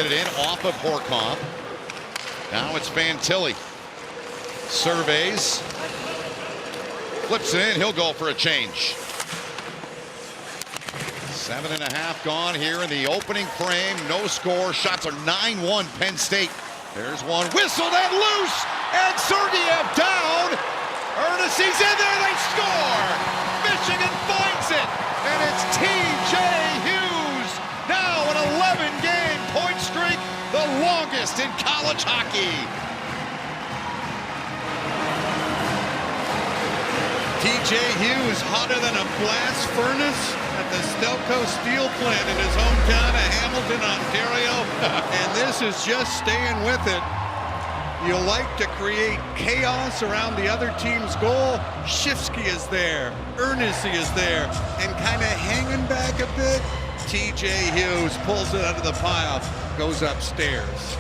get it in off of Horkoff. Now it's Fantilli. Surveys. Flips it in. He'll go for a change. 7.5 gone here in the opening frame. No score. Shots are 9-1 Penn State. There's one whistled and loose. And Sergeyev down. Ernestie's in there. They score. Michigan finds it. And it's T.J. Hughes. Now an 11-game point streak. The longest in college hockey. T.J. Hughes hotter than a blast furnace at the Stelco Steel Plant in his hometown of Hamilton, Ontario. And this is just staying with it. You like to create chaos around the other team's goal. Shifsky is there. Ernestsie is there. And kind of hanging back a bit, T.J. Hughes pulls it out of the pile, goes upstairs.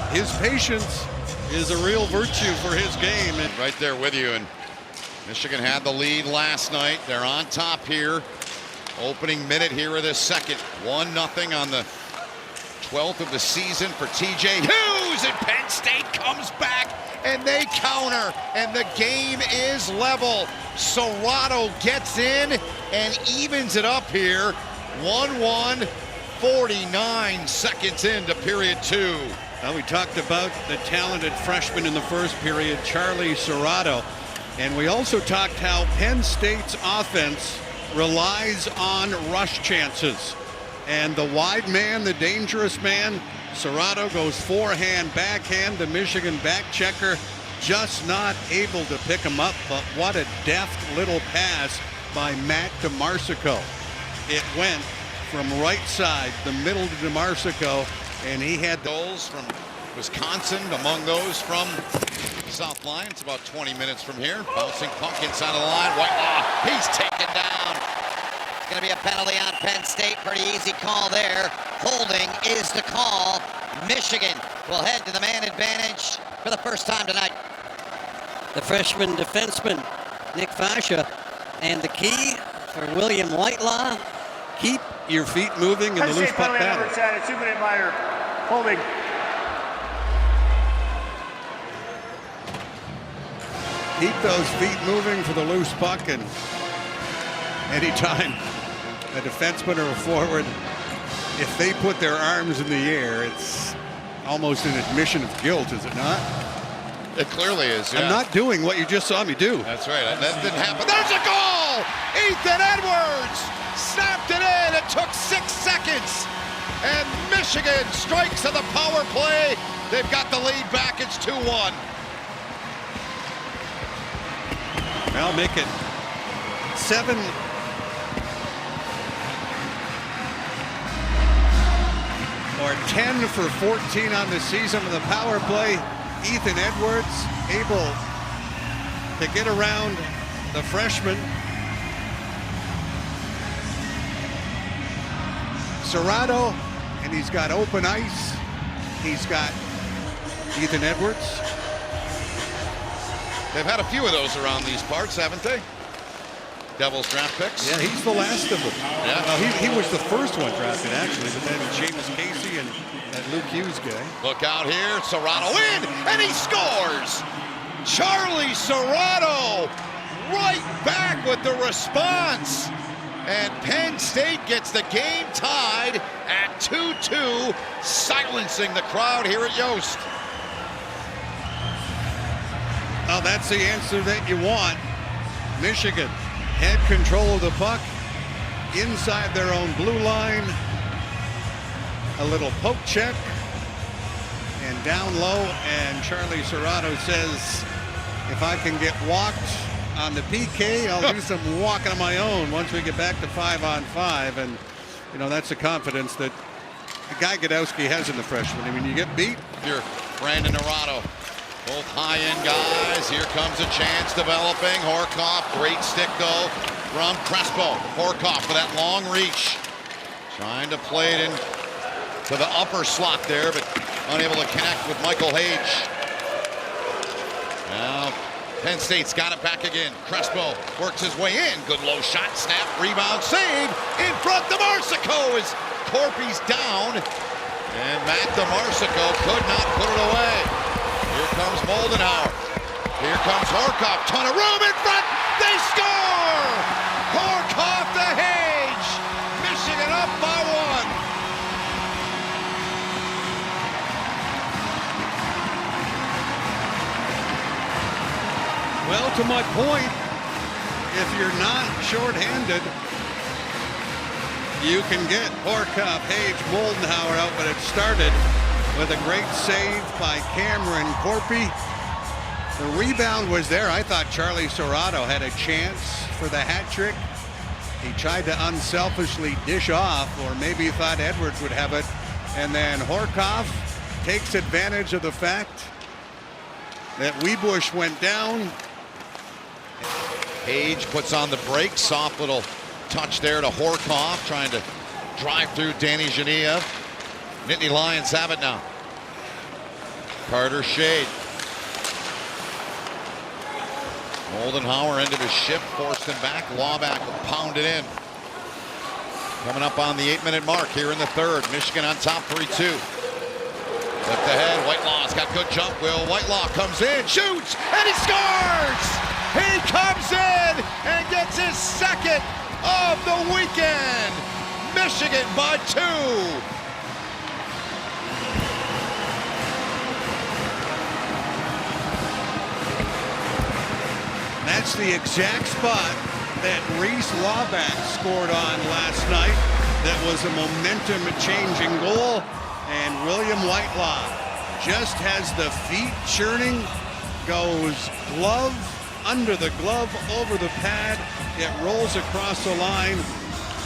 His patience is a real virtue for his game. And right there with you. And Michigan had the lead last night. They're on top here. Opening minute here of this second. 1-0 on the 12th of the season for T.J. Hughes. And Penn State comes back and they counter. And the game is level. Serrato gets in and evens it up here. 1-1, 49 seconds into period 2. Well, we talked about the talented freshman in the first period, Charlie Serrato. And we also talked how Penn State's offense relies on rush chances. And the wide man, the dangerous man, Serrato goes forehand, backhand. The Michigan back checker just not able to pick him up. But what a deft little pass by Matt DeMarsico. It went from right side, the middle to DeMarsico. And he had goals from Wisconsin, among those from South Line. It's about 20 minutes from here. Bouncing puck inside of the line. Whitelaw, he's taken down. Going to be a penalty on Penn State. Pretty easy call there. Holding is the call. Michigan will head to the man advantage for the first time tonight. The freshman defenseman, Nick Fascia. And the key for William Whitelaw, keep your feet moving in the loose puck battle. 2-minute minor holding. Keep those feet moving for the loose puck, and anytime a defenseman or a forward, if they put their arms in the air, it's almost an admission of guilt, is it not? It clearly is, yeah. I'm not doing what you just saw me do. That's right. That didn't happen. There's a goal! Ethan Edwards snapped it in. It took 6 seconds. And Michigan strikes on the power play. They've got the lead back. It's 2-1. I'll make it 7. Or 10 for 14 on the season with the power play. Ethan Edwards able to get around the freshman. Serrato, and he's got open ice. He's got Ethan Edwards. They've had a few of those around these parts, haven't they? Devils draft picks. Yeah, he's the last of them. Yeah. He was the first one drafted, actually, but then Seamus Casey and that Luke Hughes guy. Look out here, Serrato in, and he scores! Charlie Serrato right back with the response. And Penn State gets the game tied at 2-2, silencing the crowd here at Yost. Oh, that's the answer that you want. Michigan had control of the puck inside their own blue line. A little poke check and down low, and Charlie Serrato says, if I can get walked on the PK, I'll do some walking on my own once we get back to 5-on-5. And you know, that's the confidence that the guy Godowski has in the freshman. I mean, you get beat. Here, Brandon Naurato, both high-end guys. Here comes a chance developing. Horkoff, great stick though from Crespo. Horkoff for that long reach, trying to play it in to the upper slot there, but unable to connect with Michael Hage. Now Penn State's got it back again. Crespo works his way in. Good low shot, snap, rebound, save. In front, DeMarsico is Corpy's down, and Matt DeMarsico could not put it away. Here comes Moldenhauer. Here comes Horkoff. Ton of room in front. They score! Horkoff to Hage. Michigan up by 1. Well, to my point, if you're not shorthanded, you can get Horkoff, Hage, Moldenhauer out, but it started with a great save by Cameron Corpy. The rebound was there. I thought Charlie Serrato had a chance for the hat trick. He tried to unselfishly dish off, or maybe he thought Edwards would have it. And then Horkoff takes advantage of the fact that Wiebusch went down. Hage puts on the brakes. Soft little touch there to Horkoff, trying to drive through Danny Genev. Nittany Lions have it now. Carter Shade. Moldenhauer ended his shift, forced him back. Lawback will pound it in. Coming up on the 8-minute mark here in the third. Michigan on top 3-2. Left ahead, Whitelaw's got good jump. Will Whitelaw comes in, shoots, and he scores! He comes in and gets his second of the weekend. Michigan by 2. That's the exact spot that Reese Lawback scored on last night. That was a momentum-changing goal, and William Whitelaw just has the feet churning, goes glove under the glove, over the pad. It rolls across the line,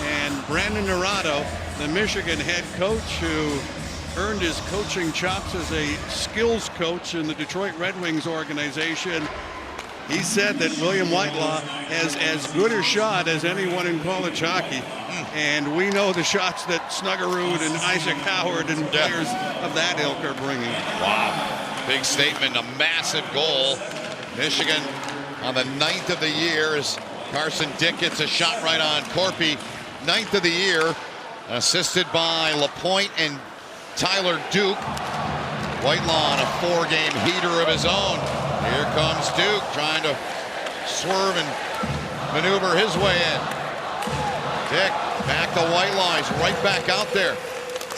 and Brandon Naurato, the Michigan head coach who earned his coaching chops as a skills coach in the Detroit Red Wings organization, he said that William Whitelaw has as good a shot as anyone in college hockey. And we know the shots that Snuggerud and Isaac Howard and players of that ilk are bringing. Wow, big statement, a massive goal. Michigan on the 9th of the year as Carson Dick gets a shot right on Corpy. 9th of the year, assisted by LaPointe and Tyler Duke. Whitelaw on a 4-game heater of his own. Here comes Duke trying to swerve and maneuver his way in. Dick back to Whitelaw. He's right back out there.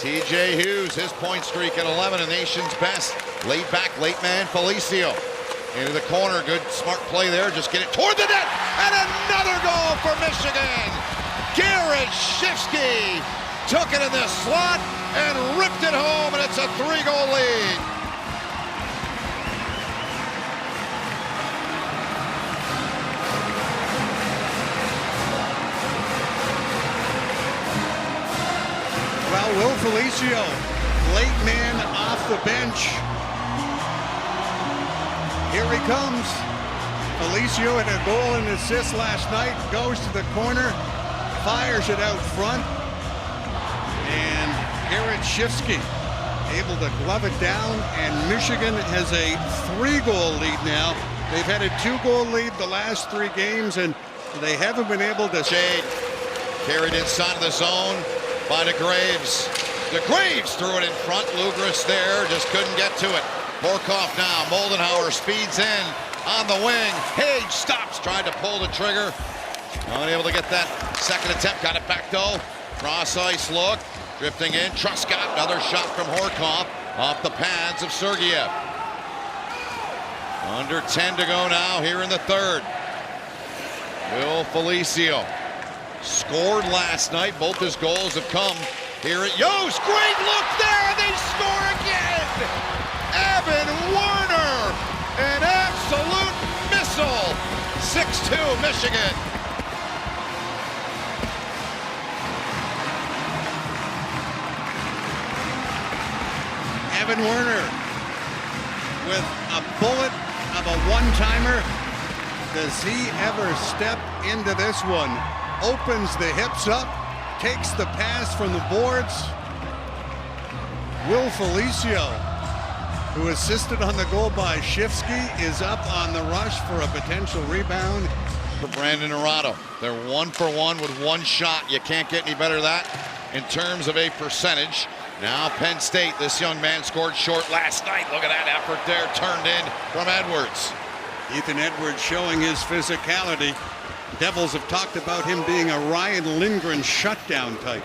TJ Hughes, his point streak at 11, a nation's best. Laid back, late man Felicio. Into the corner, good smart play there. Just get it toward the net, and another goal for Michigan. Garrett Shifsky took it in the slot and ripped it home, and it's a 3-goal lead. Well, Will Felicio, late man off the bench. Here he comes. Felicio had a goal and assist last night. Goes to the corner, fires it out front. And Garrett Shifsky able to glove it down. And Michigan has a 3-goal lead now. They've had a 2-goal lead the last 3 games, and they haven't been able to. Shade carried inside of the zone by DeGraves. DeGraves threw it in front. Lugris there, just couldn't get to it. Horkoff now. Moldenhauer speeds in on the wing. Hage stops, tried to pull the trigger. Unable to get that second attempt. Got it back though. Cross ice look. Drifting in. Truscott, another shot from Horkoff off the pads of Sergeyev. Under 10 to go now here in the third. Will Felicio scored last night. Both his goals have come here at Yost. Great look there, and they score again! Evan Werner, an absolute missile. 6-2 Michigan. Evan Werner with a bullet of a one-timer. Does he ever step into this one? Opens the hips up, takes the pass from the boards. Will Felicio, who assisted on the goal by Shifsky, is up on the rush for a potential rebound. For Brandon Naurato, they're 1 for 1 with 1 shot. You can't get any better than that. in terms of a percentage. Now Penn State, this young man scored short last night. Look at that effort there, turned in from Edwards. Ethan Edwards showing his physicality. Devils have talked about him being a Ryan Lindgren shutdown type.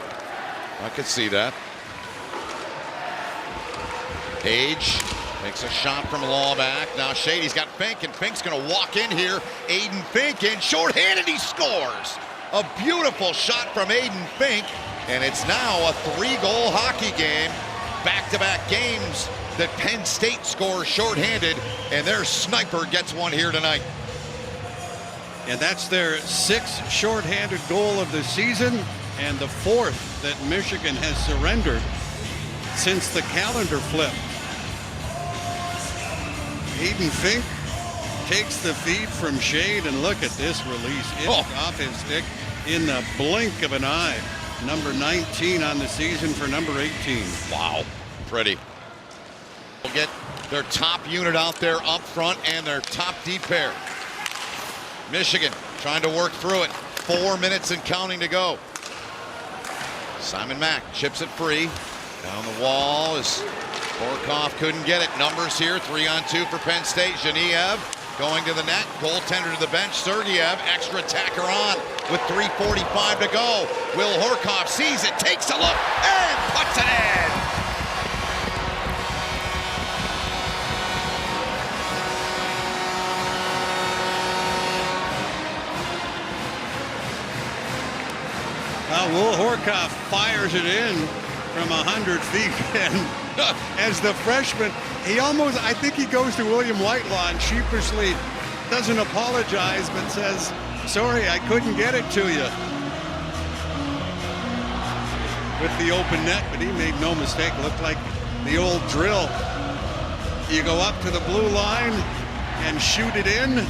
I could see that. Page takes a shot from Lawback. Now Shady's got Fink, and Fink's going to walk in here. Aiden Fink in, shorthanded, he scores. A beautiful shot from Aiden Fink, and it's now a 3-goal hockey game. Back-to-back games that Penn State scores shorthanded, and their sniper gets one here tonight. And that's their 6th shorthanded goal of the season, and the 4th that Michigan has surrendered since the calendar flip. Aiden Fink takes the feed from Shade, and look at this release. It's off his stick in the blink of an eye. Number 19 on the season for number 18. Wow, pretty. We'll get their top unit out there up front and their top D pair. Michigan trying to work through it. 4 minutes and counting to go. Simon Mack chips it free. Down the wall as Horkoff couldn't get it. Numbers here, 3-on-2 for Penn State. Geniev going to the net. Goaltender to the bench. Sergeyev, extra attacker on with 3:45 to go. Will Horkoff sees it, takes a look, and puts it in. Will Horkoff fires it in from 100 feet, and as the freshman, he almost, I think he goes to William Whitelaw and sheepishly doesn't apologize, but says, sorry, I couldn't get it to you. With the open net, but he made no mistake. Looked like the old drill. You go up to the blue line and shoot it in,